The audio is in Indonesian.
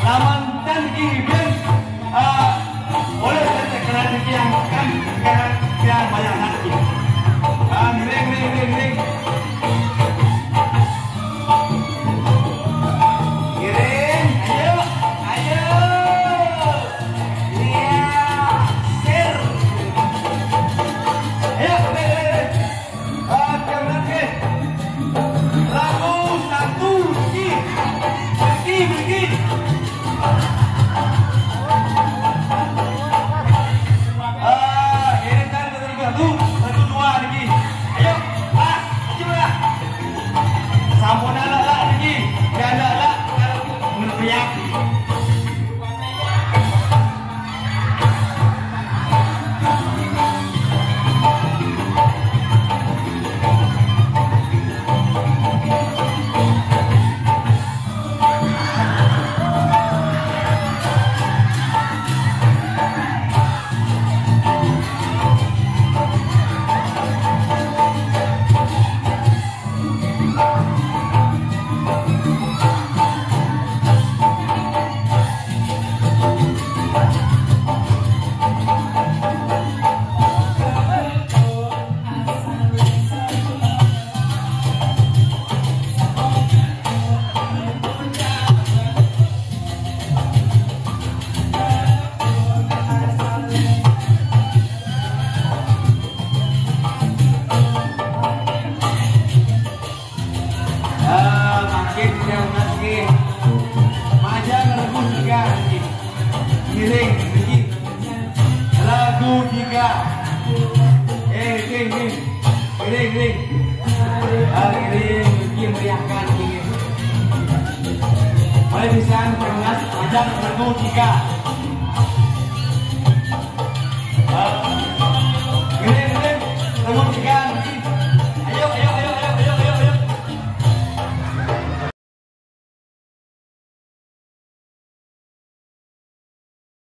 laman dan gini boleh saya kenal yang kan yang banyak nanti. Ring. Lagu 3. Giring. Giring meriahkan ini. Boleh bisa mengas ajak lagu 3.